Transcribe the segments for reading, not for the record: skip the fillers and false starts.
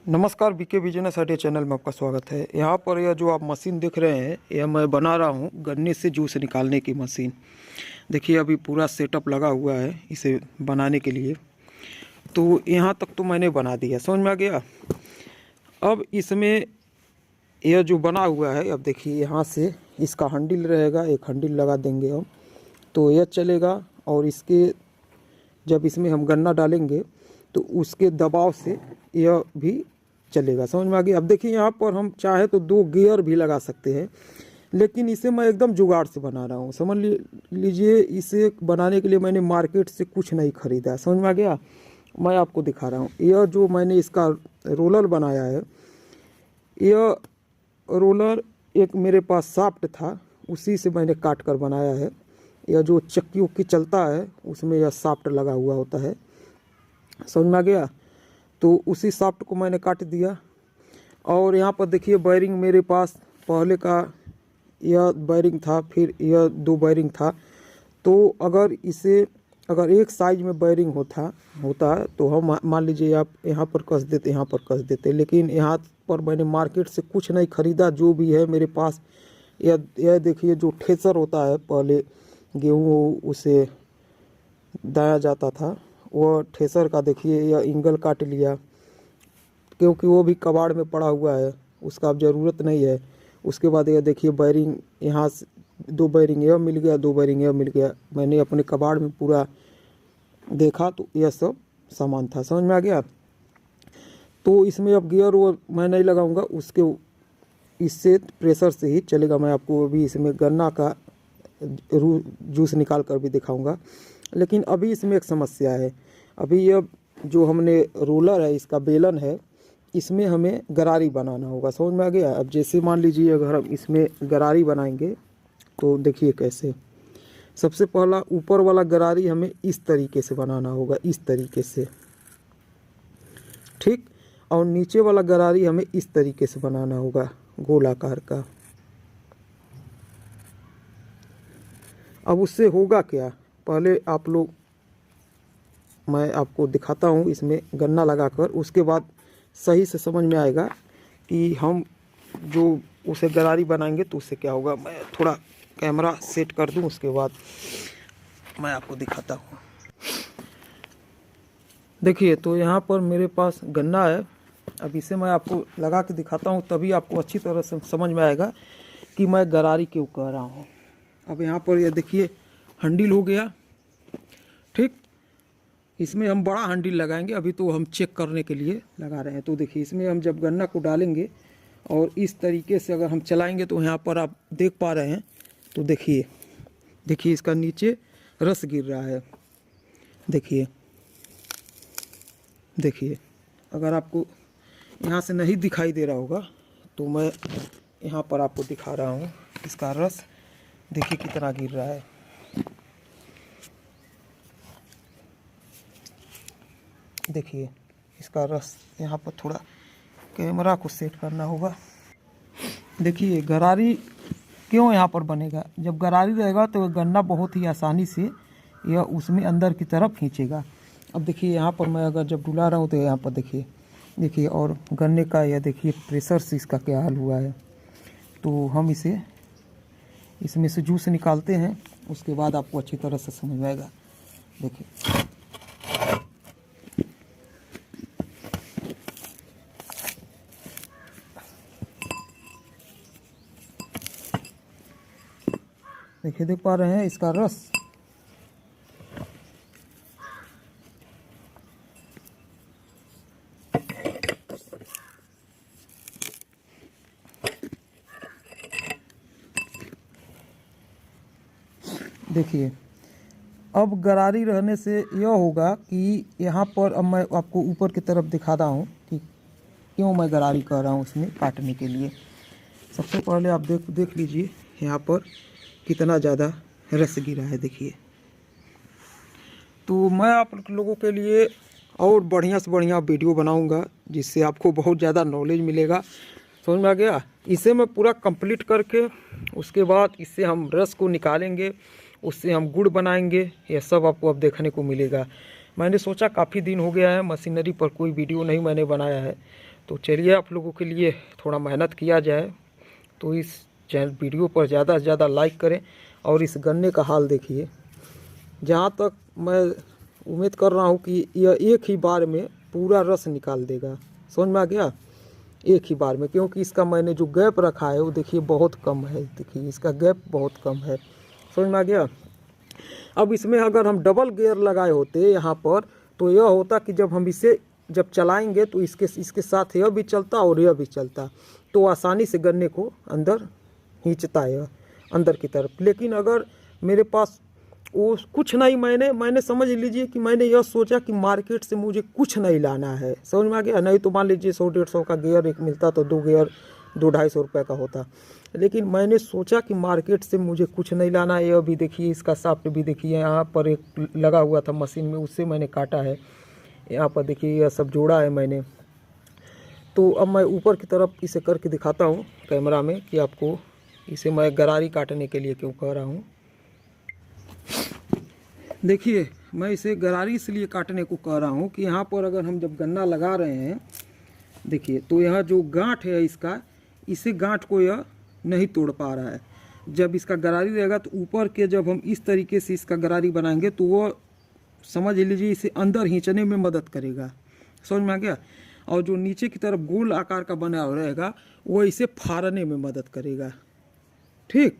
नमस्कार, BK business idea channel में आपका स्वागत है। यहाँ पर यह जो आप मशीन देख रहे हैं, यह मैं बना रहा हूँ गन्ने से जूस निकालने की मशीन। देखिए अभी पूरा सेटअप लगा हुआ है इसे बनाने के लिए। तो यहाँ तक तो मैंने बना दिया, समझ में आ गया। अब इसमें यह जो बना हुआ है, अब देखिए यहाँ से इसका हंडिल रहेगा, एक हंडिल लगा देंगे हम, तो यह चलेगा। और इसके जब इसमें हम गन्ना डालेंगे तो उसके दबाव से यह भी चलेगा, समझ में आ गया। अब देखिए यहाँ पर हम चाहे तो 2 गियर भी लगा सकते हैं, लेकिन इसे मैं एकदम जुगाड़ से बना रहा हूँ। समझ लीजिए इसे बनाने के लिए मैंने मार्केट से कुछ नहीं खरीदा, समझ में आ गया। मैं आपको दिखा रहा हूँ, यह जो मैंने इसका रोलर बनाया है, यह रोलर एक मेरे पास शाफ्ट था, उसी से मैंने काट कर बनाया है। यह जो चक्की उक्की चलता है उसमें यह शाफ्ट लगा हुआ होता है, समझ में आ गया। तो उसी शाफ्ट को मैंने काट दिया। और यहाँ पर देखिए बैरिंग मेरे पास पहले का यह बैरिंग था, फिर यह 2 बैरिंग था। तो अगर एक साइज में बैरिंग होता तो हम मान लीजिए आप यहाँ पर कस देते, यहाँ पर कस देते, लेकिन यहाँ पर मैंने मार्केट से कुछ नहीं खरीदा। जो भी है मेरे पास, यह देखिए जो ठेसर होता है, पहले गेहूँ उसे दाया जाता था, वो ठेसर का देखिए यह इंगल काट लिया, क्योंकि वो भी कबाड़ में पड़ा हुआ है, उसका अब ज़रूरत नहीं है। उसके बाद यह देखिए बैरिंग, यहाँ से 2 बैरिंग यह मिल गया, 2 बैरिंग यह मिल गया। मैंने अपने कबाड़ में पूरा देखा तो यह सब सामान था, समझ में आ गया। तो इसमें अब गियर वो मैं नहीं लगाऊंगा, इससे प्रेशर से ही चलेगा। मैं आपको अभी इसमें गन्ना का जूस निकाल कर भी दिखाऊंगा। लेकिन अभी इसमें एक समस्या है। अभी यह जो हमने रोलर है, इसका बेलन है, इसमें हमें गरारी बनाना होगा, समझ में आ गया। अब जैसे मान लीजिए अगर हम इसमें गरारी बनाएंगे तो देखिए कैसे। सबसे पहला ऊपर वाला गरारी हमें इस तरीके से बनाना होगा, इस तरीके से, ठीक। और नीचे वाला गरारी हमें इस तरीके से बनाना होगा, गोलाकार का। अब उससे होगा क्या, पहले आप लोग, मैं आपको दिखाता हूँ इसमें गन्ना लगाकर, उसके बाद सही से समझ में आएगा कि हम जो उसे गरारी बनाएंगे तो उससे क्या होगा। मैं थोड़ा कैमरा सेट कर दूँ, उसके बाद मैं आपको दिखाता हूँ। देखिए तो यहाँ पर मेरे पास गन्ना है। अब इसे मैं आपको लगा के दिखाता हूँ, तभी आपको अच्छी तरह से समझ में आएगा कि मैं गरारी क्यों कह रहा हूँ। अब यहाँ पर यह देखिए हंडिल हो गया, ठीक। इसमें हम बड़ा हंडिल लगाएंगे, अभी तो हम चेक करने के लिए लगा रहे हैं। तो देखिए इसमें हम जब गन्ना को डालेंगे और इस तरीके से अगर हम चलाएंगे तो यहाँ पर आप देख पा रहे हैं, तो देखिए इसका नीचे रस गिर रहा है। देखिए अगर आपको यहाँ से नहीं दिखाई दे रहा होगा तो मैं यहाँ पर आपको दिखा रहा हूँ। इसका रस देखिए कितना गिर रहा है। देखिए इसका रस, यहाँ पर थोड़ा कैमरा को सेट करना होगा। देखिए गरारी क्यों यहाँ पर बनेगा, जब गरारी रहेगा तो गन्ना बहुत ही आसानी से यह उसमें अंदर की तरफ खींचेगा। अब देखिए यहाँ पर मैं अगर जब डुला रहा हूँ तो यहाँ पर देखिए और गन्ने का यह देखिए प्रेशर से इसका क्या हाल हुआ है। तो हम इसमें से जूस निकालते हैं, उसके बाद आपको अच्छी तरह से समझ में आएगा। देखिए देख पा रहे हैं इसका रस। देखिए अब गरारी रहने से यह होगा कि यहाँ पर, अब मैं आपको ऊपर की तरफ दिखाता हूँ कि क्यों मैं गरारी कर रहा हूँ उसमें काटने के लिए। सबसे पहले आप देख लीजिए यहाँ पर कितना ज़्यादा रस गिरा है, देखिए। तो मैं आप लोगों के लिए और बढ़िया से बढ़िया वीडियो बनाऊंगा, जिससे आपको बहुत ज़्यादा नॉलेज मिलेगा, समझ में आ गया। इसे मैं पूरा कंप्लीट करके उसके बाद इससे हम रस को निकालेंगे, उससे हम गुड़ बनाएंगे, यह सब आपको अब देखने को मिलेगा। मैंने सोचा काफ़ी दिन हो गया है मशीनरी पर कोई वीडियो नहीं मैंने बनाया है, तो चलिए आप लोगों के लिए थोड़ा मेहनत किया जाए। तो इस चैनल वीडियो पर ज़्यादा से ज़्यादा लाइक करें। और इस गन्ने का हाल देखिए, जहाँ तक मैं उम्मीद कर रहा हूँ कि यह एक ही बार में पूरा रस निकाल देगा। समझ में आ गया? एक ही बार में, क्योंकि इसका मैंने जो गैप रखा है वो देखिए बहुत कम है। देखिए इसका गैप बहुत कम है। समझ में आ गया? अब इसमें अगर हम डबल गियर लगाए होते यहाँ पर, तो यह होता कि जब हम इसे जब चलाएंगे तो इसके साथ यह भी चलता और यह भी चलता, तो आसानी से गन्ने को अंदर खींचता है अंदर की तरफ। लेकिन अगर मेरे पास वो कुछ नहीं, मैंने समझ लीजिए कि मैंने यह सोचा कि मार्केट से मुझे कुछ नहीं लाना है। समझ में आ गया? नहीं तो मान लीजिए 100-150 का गियर एक मिलता तो 2 गियर 200-250 रुपये का होता। लेकिन मैंने सोचा कि मार्केट से मुझे कुछ नहीं लाना है। यह भी देखिए, इसका साफ्ट भी देखिए, यहाँ पर एक लगा हुआ था मशीन में, उससे मैंने काटा है। यहाँ पर देखिए यह सब जोड़ा है मैंने। तो अब मैं ऊपर की तरफ इसे करके दिखाता हूँ कैमरा में कि आपको इसे मैं गरारी काटने के लिए क्यों कह रहा हूँ। देखिए मैं इसे गरारी इसलिए काटने को कह रहा हूँ कि यहाँ पर अगर हम जब गन्ना लगा रहे हैं, देखिए तो यह जो गांठ है इसका, इसे गांठ को यह नहीं तोड़ पा रहा है। जब इसका गरारी रहेगा तो ऊपर के जब हम इस तरीके से इसका गरारी बनाएंगे तो वो समझ लीजिए इसे अंदर खींचने में मदद करेगा। समझ में आ गया? और जो नीचे की तरफ गोल आकार का बना रहेगा वो इसे फाड़ने में मदद करेगा। ठीक,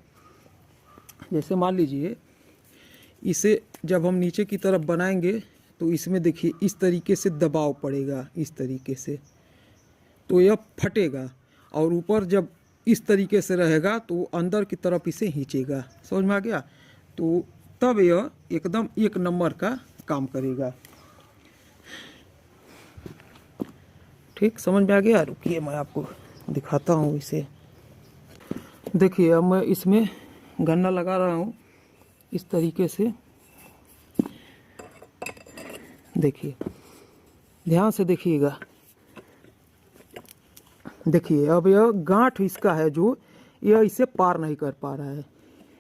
जैसे मान लीजिए इसे जब हम नीचे की तरफ बनाएंगे तो इसमें देखिए इस तरीके से दबाव पड़ेगा, इस तरीके से, तो यह फटेगा। और ऊपर जब इस तरीके से रहेगा तो अंदर की तरफ इसे खींचेगा। समझ में आ गया? तो तब यह एकदम एक नंबर का काम करेगा। ठीक, समझ में आ गया? रुकिए मैं आपको दिखाता हूँ इसे। देखिए अब मैं इसमें गन्ना लगा रहा हूँ इस तरीके से। देखिए ध्यान से देखिएगा। देखिए अब यह गांठ इसका है जो यह इसे पार नहीं कर पा रहा है।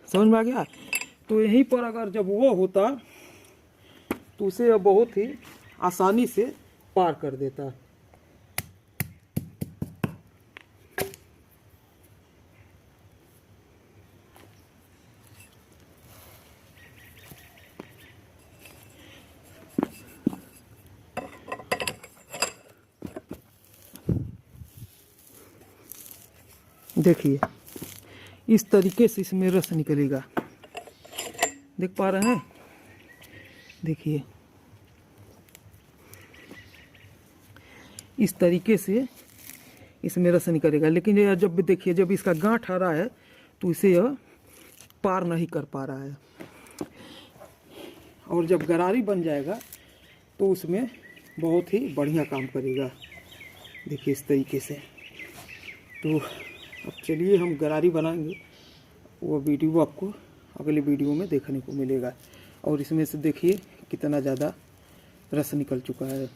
समझ में आ गया? तो यहीं पर अगर जब वो होता तो उसे यह बहुत ही आसानी से पार कर देता। देखिए इस तरीके से इसमें रस निकलेगा। देख पा रहे हैं? देखिए इस तरीके से इसमें रस निकलेगा। लेकिन यह जब भी देखिए जब इसका गांठ आ रहा है तो इसे यह पार नहीं कर पा रहा है। और जब गरारी बन जाएगा तो उसमें बहुत ही बढ़िया काम करेगा। देखिए इस तरीके से। तो अब चलिए हम गरारी बनाएंगे, वो वीडियो आपको अगले वीडियो में देखने को मिलेगा। और इसमें से देखिए कितना ज़्यादा रस निकल चुका है।